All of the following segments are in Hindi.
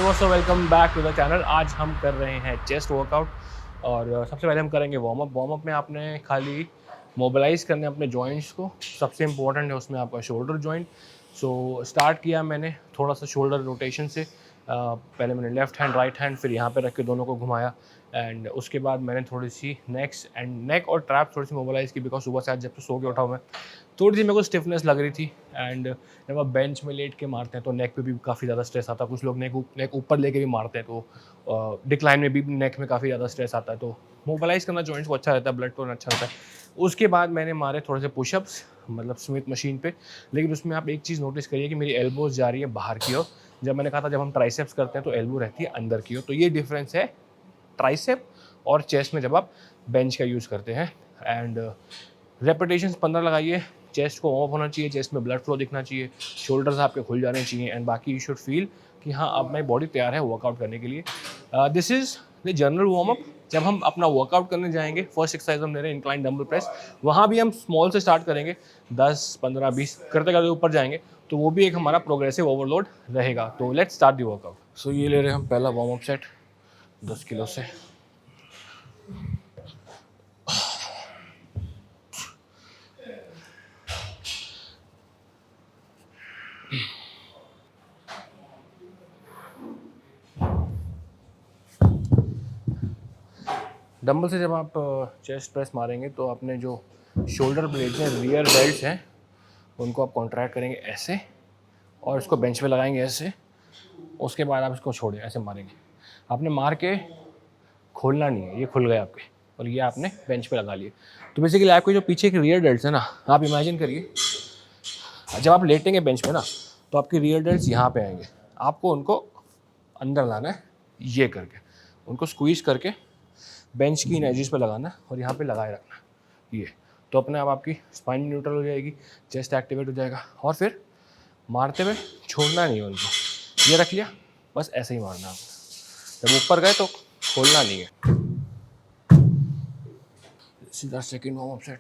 So welcome back to the channel. आज हम कर रहे हैं चेस्ट वर्कआउट और सबसे पहले हम करेंगे वार्म अप में आपने खाली मोबिलाइज करने अपने जॉइंट्स को। सबसे इम्पोर्टेंट है उसमें आपका शोल्डर जॉइंट। सो स्टार्ट किया मैंने थोड़ा सा शोल्डर रोटेशन से। पहले मैंने लेफ्ट हैंड राइट हैंड फिर यहाँ पे रख के दोनों को घुमाया एंड उसके बाद मैंने थोड़ी सी नेक और ट्रैप थोड़ी सी मोबिलाइज की, बिकॉज सुबह से आज जब से सो के उठा हूँ मैं, थोड़ी सी मेरे को स्टिफनेस लग रही थी। एंड जब आप बेंच में लेट के मारते हैं तो नेक पे भी काफ़ी ज़्यादा स्ट्रेस आता है। कुछ लोग नेक ऊपर लेके भी मारते हैं तो डिक्लाइन में भी नेक में काफ़ी ज़्यादा स्ट्रेस आता है। तो मोबिलाइज करना जॉइंट्स को अच्छा रहता है, ब्लड फ्लो अच्छा रहता है। उसके बाद मैंने मारे थोड़े से पुशअप्स, मतलब स्मिथ मशीन पे। लेकिन उसमें आप एक चीज़ नोटिस करिए कि मेरी एल्बोज जा रही है बाहर की ओर। जब मैंने कहा था जब हम ट्राइसेप्स करते हैं तो एल्बो रहती है अंदर की ओर। तो ये डिफरेंस है ट्राइसेप और चेस्ट में जब आप बेंच का यूज़ करते हैं। एंड रेपिटेशंस 15 लगाइए। चेस्ट को वार्म अप होना चाहिए, चेस्ट में ब्लड फ्लो दिखना चाहिए, शोल्डर्स आपके खुल जाने चाहिए एंड बाकी यू शुड फील कि हाँ अब मेरी बॉडी तैयार है वर्कआउट करने के लिए। This is the general warm up. जब हम अपना वर्कआउट करने जाएंगे, फर्स्ट एक्सरसाइज हम ले रहे हैं इंक्लाइन डंबल प्रेस। वहाँ भी हम स्मॉल से स्टार्ट करेंगे, 10, 15, 20 करते करते ऊपर जाएंगे। तो वो भी एक हमारा प्रोग्रेसिव ओवरलोड रहेगा। तो लेट्स स्टार्ट द वर्कआउट। सो ये ले रहे हैं हम पहला वार्म अप सेट 10 किलो से। डंबल से जब आप चेस्ट प्रेस मारेंगे तो अपने जो शोल्डर ब्लेड्स हैं, रियर बेल्ट्स हैं, उनको आप कॉन्ट्रैक्ट करेंगे ऐसे और इसको बेंच पे लगाएंगे ऐसे। उसके बाद आप इसको छोड़िए, ऐसे मारेंगे। आपने मार के खोलना नहीं है, ये खुल गए आपके और ये आपने बेंच पे लगा लिए। तो बेसिकली आपके जो पीछे के रियर डेल्ट्स है ना, आप इमेजिन करिए जब आप लेटेंगे बेंच पे ना तो आपके रियर डेल्ट्स यहाँ पे आएंगे। आपको उनको अंदर लाना है ये करके, उनको स्क्वीज करके बेंच की इन एजेस पे लगाना है और यहाँ पे लगाए रखना है ये। तो अपने आप आपकी स्पाइन न्यूट्रल हो जाएगी, चेस्ट एक्टिवेट हो जाएगा और फिर मारते हुए छोड़ना नहीं है उनको। ये रख लिया, बस ऐसे ही मारना है आपको। जब ऊपर गए तो खोलना नहीं है। सीधा सेकेंड वार्म अप सेट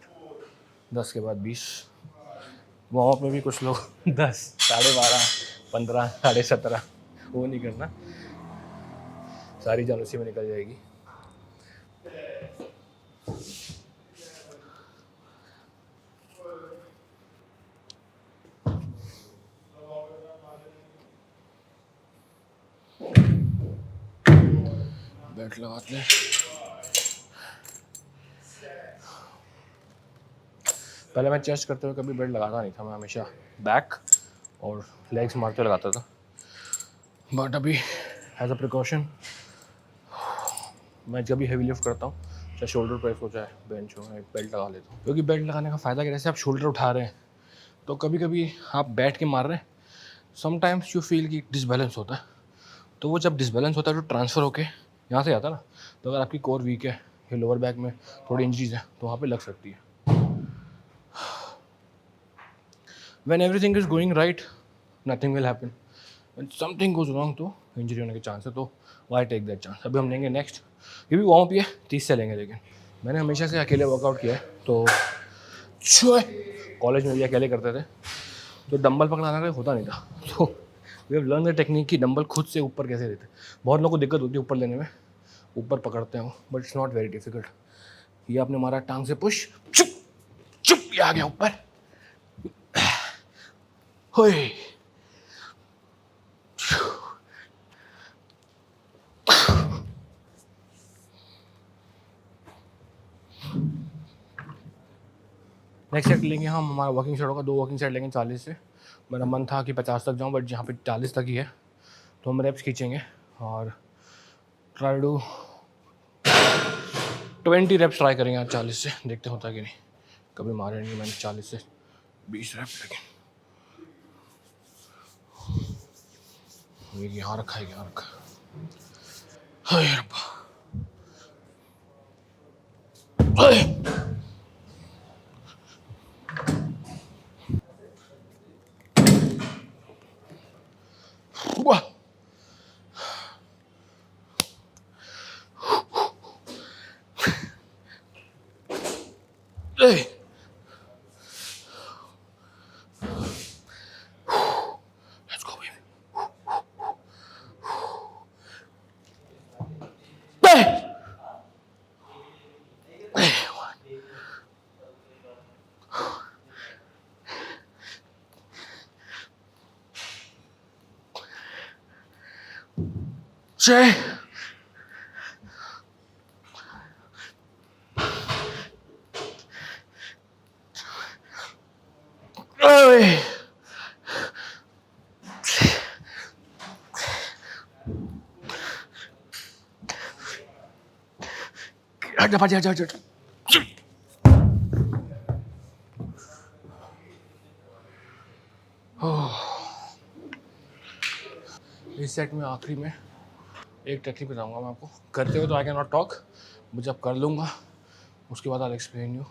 10 के बाद 20। वार्म अप में भी कुछ लोग 10, 12.5, 15, 17.5 वो नहीं करना, सारी जान उसी में निकल जाएगी। बेल्ट लगाते हैं। पहले मैं चेस्ट करते हुए कभी बेल्ट लगाता नहीं था, मैं हमेशा बैक और लेग्स मारते हुए लगाता था। बट अभी एज अ प्रिकॉशन मैं जब भी हैवी लिफ्ट करता हूँ, चाहे शोल्डर प्रेस हो चाहे बेंच हो, मैं बेल्ट लगा लेता हूँ। क्योंकि बेल्ट लगाने का फ़ायदा क्या है, जैसे आप शोल्डर उठा रहे हैं तो कभी कभी आप बैठ के मार रहे हैं, समटाइम्स यू फील कि डिसबैलेंस होता है। तो वो जब डिसबैलेंस होता है तो ट्रांसफ़र होके यहाँ से आता है ना, तो अगर आपकी कोर वीक है या लोअर बैक में थोड़ी इंजरीज है तो वहाँ पे लग सकती है। When everything is going right, nothing will happen. When something goes wrong तो इंजरी होने के चांस है, तो why take that chance। अभी हम लेंगे नेक्स्ट, ये भी वार्म अप ही है, 30 से लेंगे। लेकिन मैंने हमेशा से अकेले वर्कआउट किया है, तो कॉलेज में भी अकेले करते थे तो डंबल पकड़ाना का होता नहीं था। तो we have learn the technique कि डंबल खुद से ऊपर कैसे लेते। बहुत लोगों को दिक्कत होती है ऊपर लेने में, ऊपर पकड़ते हो but it's not very difficult. ये आपने मारा टांग से पुश, चुप चुप, ये आ गया ऊपर। होए नेक्स्ट सेट लेंगे हम, हमारा वॉकिंग सेट होगा। 2 वॉकिंग सेट लेंगे 40 से। मेरा मन था कि 50 तक जाऊं, बट जहाँ पे 40 तक ही है तो हम रेप्स खींचेंगे और ट्राई टू 20 रेप्स ट्राई करेंगे आज 40 से। देखते होता कि नहीं, कभी मारे नहीं मैंने 40 से 20 रेप्स। लेकिन यहाँ रखा है, यहाँ रखा है। रब्बा, वाह, let's go baby। 6 ओए हट हट हट हट। इस सेट में आखिरी में एक टेक्निक बताऊंगा मैं आपको, करते हो तो आई कैन नॉट टॉक, मैं जब कर लूँगा उसके बाद आई एक्सप्लेन यू।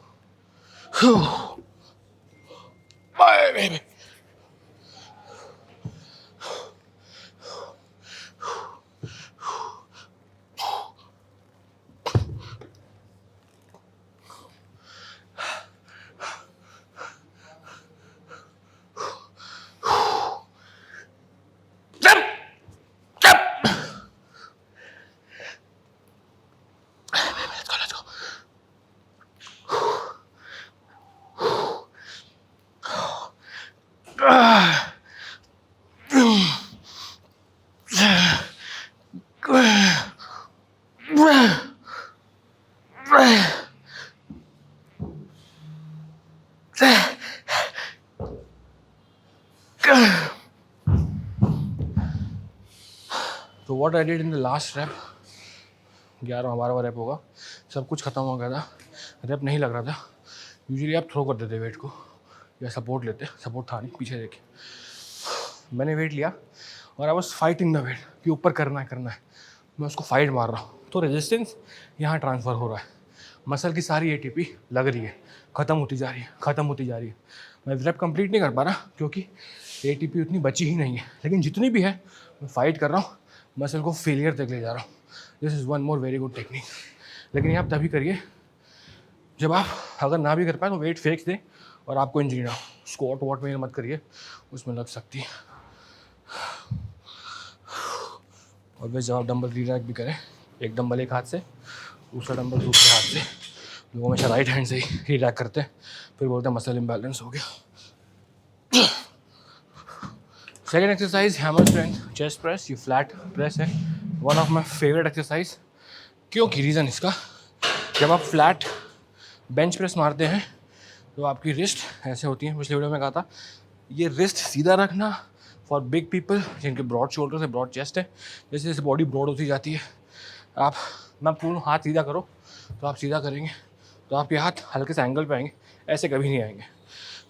तो what I did in the last rap, 11वां रैप होगा, सब कुछ खत्म हो गया था, रैप नहीं लग रहा था। यूजुअली आप थ्रो कर देते वेट को या सपोर्ट लेते, सपोर्ट था नहीं पीछे देखे, मैंने वेट लिया और I was fighting the weight कि ऊपर करना है, मैं उसको फाइट मार रहा हूँ, तो रेजिस्टेंस यहाँ ट्रांसफ़र हो रहा है, मसल की सारी एटीपी लग रही है, ख़त्म होती जा रही है। मैं रैप कंप्लीट नहीं कर पा रहा क्योंकि एटीपी उतनी बची ही नहीं है, लेकिन जितनी भी है मैं फाइट कर रहा हूँ, मसल को फेलियर तक ले जा रहा हूँ। This is one more very good technique. लेकिन ये आप तभी करिए जब आप अगर ना भी कर पाए तो वेट फेंक दें और आपको इंजरी ना हो। स्क्वाट वॉट में मत करिए, उसमें लग सकती है। और वैसे जब आप डंबल री-रैक भी करें, एक डंबल एक हाथ से, दूसरा डंबल दूसरे हाथ से, लोग हमेशा राइट हैंड से ही री-रैक करते हैं, फिर बोलते हैं मसल इम्बैलेंस हो गया। Second exercise hammer strength chest press, ये फ्लैट प्रेस है, one of my favourite exercise. क्योंकि रीज़न इसका, जब आप फ्लैट बेंच प्रेस मारते हैं तो आपकी रिस्ट ऐसे होती है, पिछले वीडियो में कहा था, ये रिस्ट सीधा रखना फॉर बिग पीपल जिनके ब्रॉड शोल्डर्स है, ब्रॉड चेस्ट है। जैसे जैसे बॉडी ब्रॉड होती जाती है, आप मैं पूर्ण हाथ सीधा करो तो आप सीधा करेंगे तो आपके हाथ हल्के से एंगल पे आएंगे, ऐसे कभी नहीं आएंगे।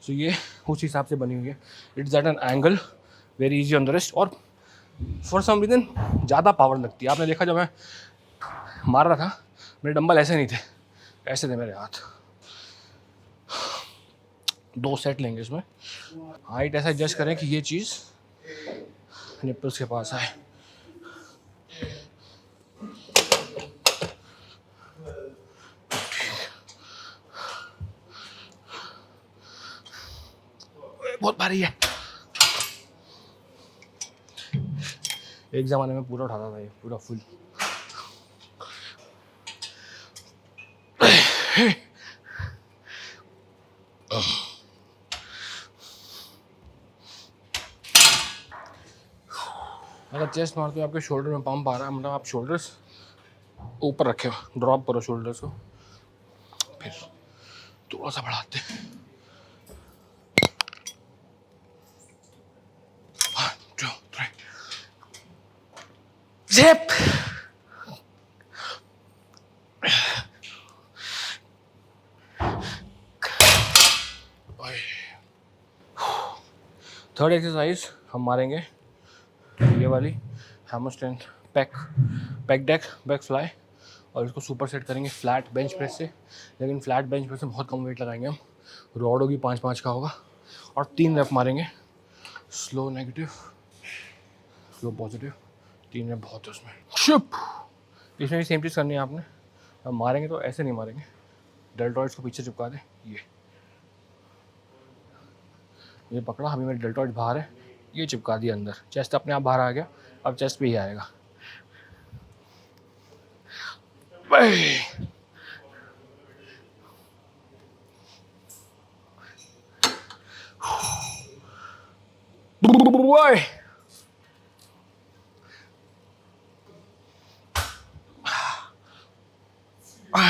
सो ये उस हिसाब से बनी हुई है, it's at an angle, very easy on the wrist. और फॉर सम रीज़न ज़्यादा पावर लगती है। आपने देखा जब मैं मार रहा था मेरे डंबल ऐसे नहीं थे, ऐसे थे मेरे हाथ। 2 सेट लेंगे इसमें। हाइट ऐसा एडजस्ट करें कि ये चीज़ निप्पल्स के पास आए। बहुत भारी है। एक ज़माने में पूरा उठाता था ये, पूरा फुल। अगर चेस्ट मारते हो आपके शोल्डर में पंप आ रहा है, मतलब आप शोल्डर्स ऊपर रखे हो, ड्रॉप करो शोल्डर्स को, फिर थोड़ा सा बढ़ाते हैं। 1 2 3 जिप। थर्ड एक्सरसाइज हम मारेंगे ये वाली hammer strength pack deck back fly, और इसको सुपर सेट करेंगे फ्लैट बेंच प्रेस से। लेकिन फ्लैट बेंच प्रेस में बहुत कम वेट लगाएंगे हम, रॉड होगी 5-5 का होगा, और 3 रैप मारेंगे, slow negative slow positive, 3 rep बहुत है उसमें। शुप इसमें भी सेम चीज़ करनी है आपने। हम मारेंगे तो ऐसे नहीं मारेंगे, डेल्टॉइड्स को पीछे चिपका दें, ये पकड़ा, अभी मेरे डेल्टॉइड बाहर है, ये चिपका दिया अंदर, चेस्ट अपने आप बाहर आ गया, अब चेस्ट पे ही आएगा। ओए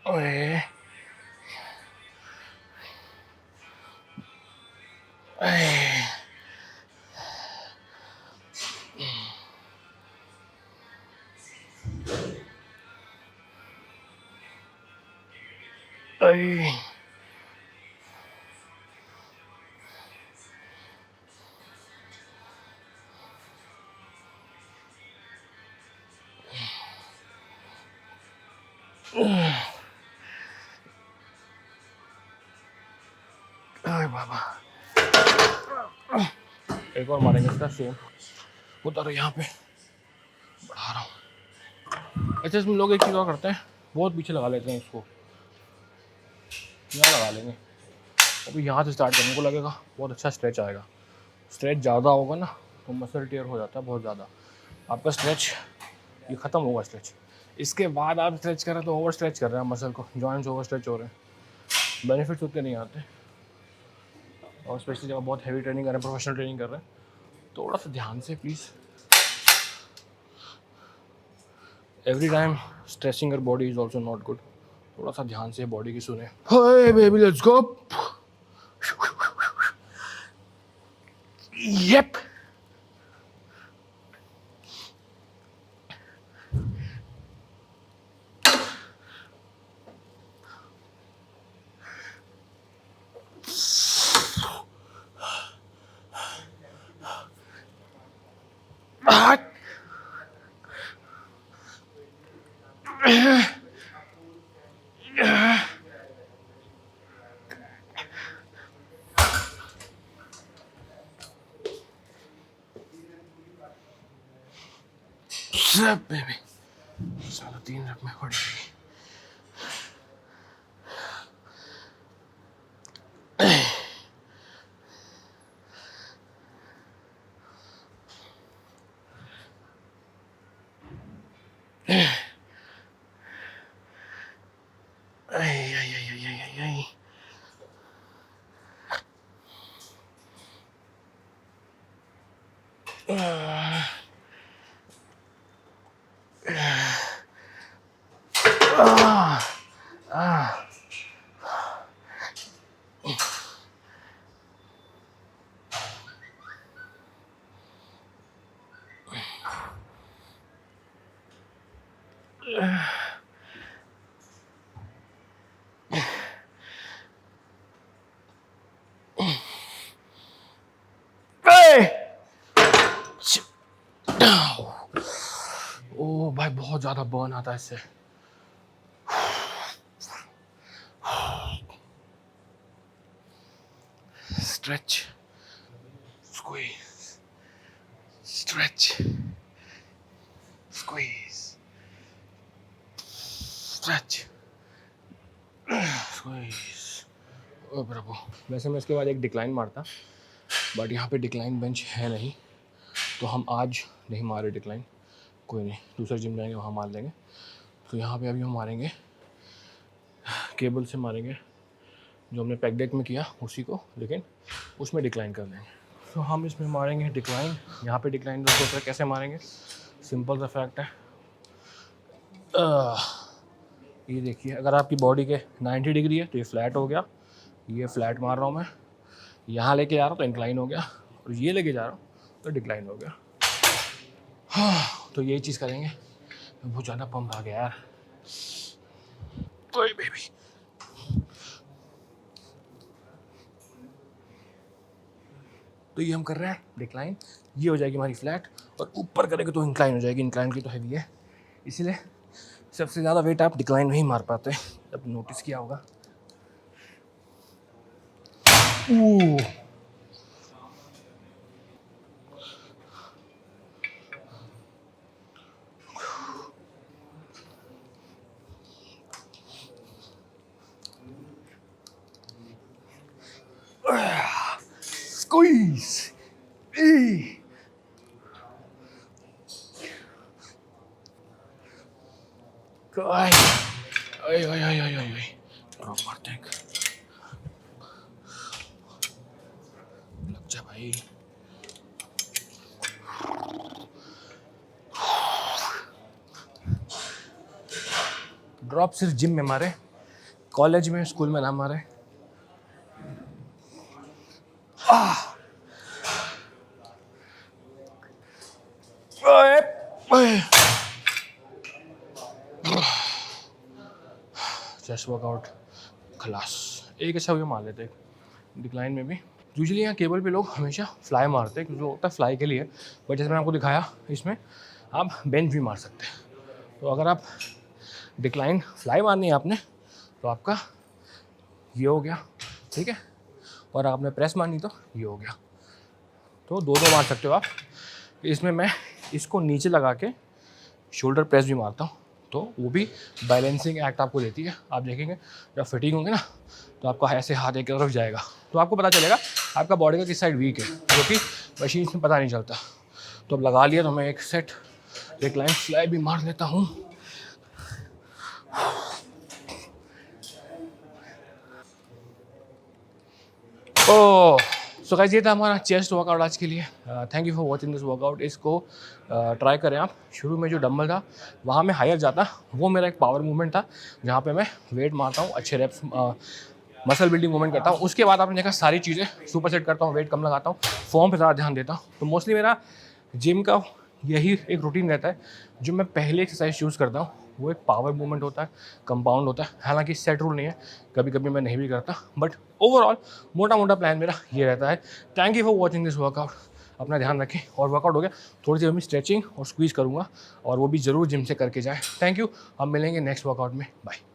ओए ओए ओए बाबा। एक और मारेंगे इसका सेम। उतारो यहाँ पे, बढ़ा रहा हूँ। अच्छा इसमें लोग एक चीज़ और करते हैं, बहुत पीछे लगा लेते हैं इसको, यहाँ लगा लेंगे। अभी यहाँ से स्टार्ट करने को लगेगा, बहुत अच्छा स्ट्रेच आएगा। स्ट्रेच ज़्यादा होगा ना तो मसल टेयर हो जाता है बहुत ज़्यादा। आपका स्ट्रेच ये ख़त्म होगा स्ट्रेच, इसके बाद आप स्ट्रेच कर रहे हैं तो ओवर स्ट्रेच कर रहे हैं मसल को, जॉइंट्स ओवर स्ट्रेच हो रहे हैं, बेनिफिट्स उतने नहीं आते। और स्पेशली जब आप बहुत हैवी ट्रेनिंग कर रहे हैं, प्रोफेशनल ट्रेनिंग कर रहे हैं, थोड़ा सा ध्यान से please. Every time stretching your body is also not good, थोड़ा सा ध्यान से बॉडी की सुने। Hey baby let's go. Yep baby, साला 3 रख में पड़ गई। ओ भाई बहुत ज़्यादा बर्न आता है इससे। Stretch, squeeze, stretch, squeeze, stretch, squeeze. ओ प्रभु। वैसे मैं इसके बाद एक डिक्लाइन मारता, बट यहाँ पे डिक्लाइन बेंच है नहीं, तो हम आज नहीं मारे डिक्लाइन। कोई नहीं, दूसरे जिम जाएंगे वहाँ मार लेंगे। तो यहाँ पे अभी हम मारेंगे केबल से, मारेंगे जो हमने पैक डेक में किया उसी को, लेकिन उसमें डिक्लाइन कर देंगे। तो हम इसमें मारेंगे डिक्लाइन। यहाँ पे डिक्लाइन दोस्तों कैसे मारेंगे, सिंपल सा फैक्ट है। ये देखिए, अगर आपकी बॉडी के 90 डिग्री है तो ये फ्लैट हो गया, ये फ्लैट मार रहा हूँ मैं। यहाँ लेके जा रहा हूँ तो इंक्लाइन हो गया, और ये लेके जा रहा हूँ तो डिक्लाइन हो गया। हाँ, तो यही चीज़ करेंगे। बहुत ज़्यादा पंप आ गया यार। ओए बेबी, तो ये हम कर रहे हैं डिक्लाइन, ये हो जाएगी हमारी फ्लैट, और ऊपर करेंगे तो इंक्लाइन हो जाएगी। इंक्लाइन की तो हैवी है, इसीलिए सबसे ज़्यादा वेट आप डिक्लाइन में ही मार पाते हैं। अब नोटिस किया होगा। Squeeze. Hey. Ay. Ay, ay, ay, ay, ay, ay. Drop मारते हैं, लग जा भाई। ड्रॉप सिर्फ जिम में मारे, कॉलेज में स्कूल में ना मारे। चेस्ट वर्कआउट खलास। एक अच्छा भी मार लेते हैं डिक्लाइन में भी। यूजुअली यहाँ केबल पे लोग हमेशा फ्लाई मारते हैं क्योंकि होता है फ्लाई के लिए, बट जैसे मैंने आपको दिखाया इसमें आप बेंच भी मार सकते हैं। तो अगर आप डिक्लाइन फ्लाई मारनी है आपने तो आपका ये हो गया, ठीक है, और आपने प्रेस मारनी तो ये हो गया। तो दोनों मार सकते हो आप। इसमें मैं इसको नीचे लगा के शोल्डर प्रेस भी मारता हूँ, तो वो भी बैलेंसिंग एक्ट आपको देती है। आप देखेंगे जब फिटिंग होंगे ना तो आपका ऐसे हाथ एक तरफ जाएगा, तो आपको पता चलेगा आपका बॉडी का किस साइड वीक है, जो कि मशीन में पता नहीं चलता। तो अब लगा लिया तो मैं एक सेट रिक्लाइन फ्लाई भी मार लेता हूँ। ओह, सो गाइस ये था हमारा चेस्ट वर्कआउट आज के लिए। Thank you for watching this workout. इसको ट्राई करें आप। शुरू में जो डंबल था वहाँ मैं हायर जाता, वो मेरा एक पावर मूवमेंट था जहाँ पे मैं वेट मारता हूँ, अच्छे रेप्स मसल बिल्डिंग मूवमेंट करता हूँ। उसके बाद आपने देखा सारी चीज़ें सुपर सेट करता हूँ, वेट कम लगाता हूँ, फॉर्म पे ज़्यादा ध्यान देता हूँ। तो मोस्टली मेरा जिम का यही एक रूटीन रहता है। जो मैं पहले एक्सरसाइज चूज़ करता हूँ वो एक पावर मूवमेंट होता है, कंपाउंड होता है। हालांकि सेट रूल नहीं है, कभी कभी मैं नहीं भी करता, बट ओवरऑल मोटा मोटा प्लान मेरा ये रहता है। Thank you for watching this workout. अपना ध्यान रखें। और वर्कआउट हो गया, थोड़ी देर में स्ट्रेचिंग और स्क्वीज़ करूँगा, और वो भी ज़रूर जिम से करके जाएँ। Thank you. हम मिलेंगे नेक्स्ट वर्कआउट में। बाय।